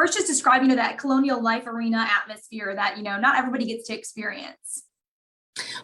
first just describe, that Colonial Life Arena atmosphere that, not everybody gets to experience.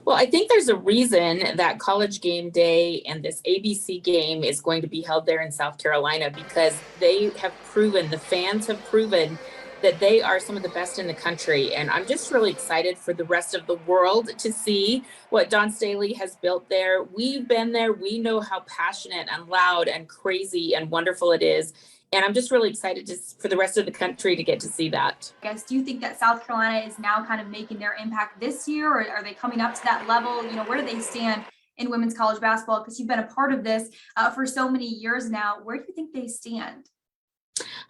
Well, I think there's a reason that College Game Day and this ABC game is going to be held there in South Carolina, because they have proven, the fans have proven that they are some of the best in the country. And I'm just really excited for the rest of the world to see what Dawn Staley has built there. We've been there. We know how passionate and loud and crazy and wonderful it is. And I'm just really excited for the rest of the country to get to see that. I guess, do you think that South Carolina is now kind of making their impact this year, or are they coming up to that level? Where do they stand in women's college basketball? Because you've been a part of this for so many years now. Where do you think they stand?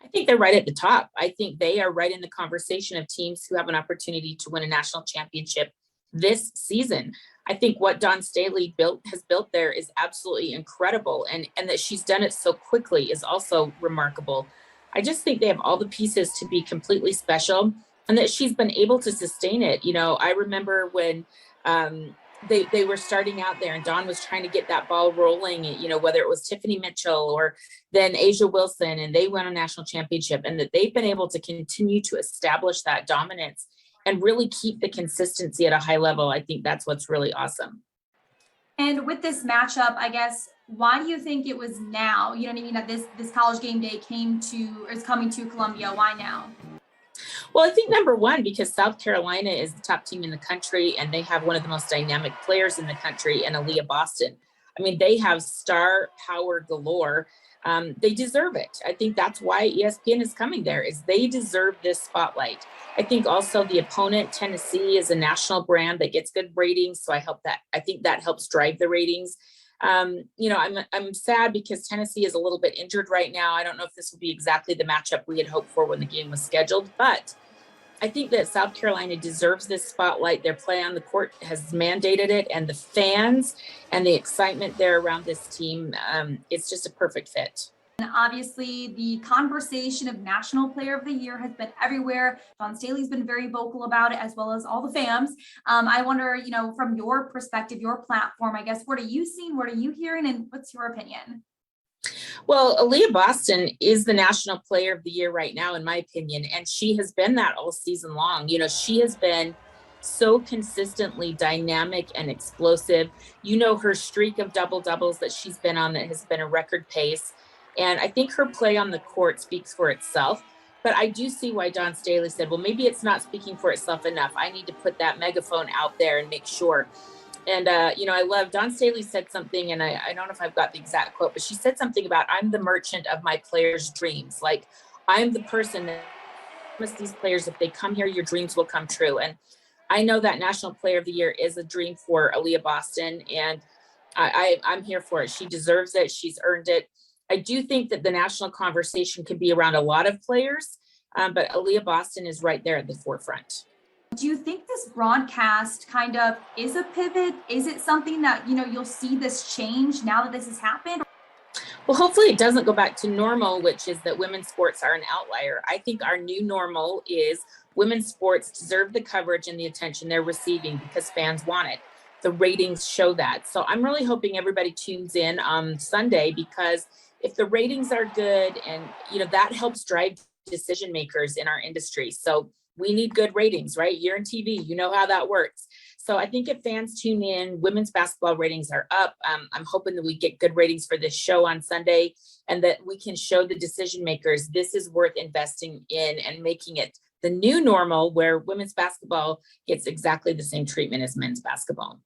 I think they're right at the top. I think they are right in the conversation of teams who have an opportunity to win a national championship this season. I think what Dawn Staley has built there is absolutely incredible. And that she's done it so quickly is also remarkable. I just think they have all the pieces to be completely special, and that she's been able to sustain it. I remember when they were starting out there and Dawn was trying to get that ball rolling, whether it was Tiffany Mitchell or then Asia Wilson, and they won a national championship, and that they've been able to continue to establish that dominance and really keep the consistency at a high level. I think that's what's really awesome. And with this matchup, I guess, why do you think it was now? You know what I mean? That this College Game Day is coming to Columbia. Why now? Well, I think number one, because South Carolina is the top team in the country, and they have one of the most dynamic players in the country, and Aaliyah Boston. I mean, they have star power galore. They deserve it. I think that's why ESPN is coming there, is they deserve this spotlight. I think also the opponent, Tennessee, is a national brand that gets good ratings. So I think that helps drive the ratings. I'm sad because Tennessee is a little bit injured right now. I don't know if this will be exactly the matchup we had hoped for when the game was scheduled, but I think that South Carolina deserves this spotlight. Their play on the court has mandated it, and the fans and the excitement there around this team, it's just a perfect fit. And obviously, the conversation of National Player of the Year has been everywhere. Dawn Staley's been very vocal about it, as well as all the fans. I wonder, from your perspective, your platform, I guess, what are you seeing? What are you hearing? And what's your opinion? Well, Aaliyah Boston is the National Player of the Year right now, in my opinion, and she has been that all season long. She has been so consistently dynamic and explosive. Her streak of double-doubles that she's been on that has been a record pace. And I think her play on the court speaks for itself. But I do see why Dawn Staley said, well, maybe it's not speaking for itself enough. I need to put that megaphone out there and make sure. And, I love Dawn Staley said something, and I don't know if I've got the exact quote, but she said something about, I'm the merchant of my players' dreams. Like, I'm the person that promise these players, if they come here, your dreams will come true. And I know that National Player of the Year is a dream for Aaliyah Boston, and I'm here for it. She deserves it. She's earned it. I do think that the national conversation could be around a lot of players, but Aaliyah Boston is right there at the forefront. Do you think this broadcast kind of is a pivot? Is it something that, you'll see this change now that this has happened? Well, hopefully it doesn't go back to normal, which is that women's sports are an outlier. I think our new normal is women's sports deserve the coverage and the attention they're receiving because fans want it. The ratings show that. So I'm really hoping everybody tunes in on Sunday, because if the ratings are good, and that helps drive decision makers in our industry. So we need good ratings, right? You're in TV, you know how that works. So I think if fans tune in, women's basketball ratings are up. I'm hoping that we get good ratings for this show on Sunday, and that we can show the decision makers this is worth investing in and making it the new normal, where women's basketball gets exactly the same treatment as men's basketball.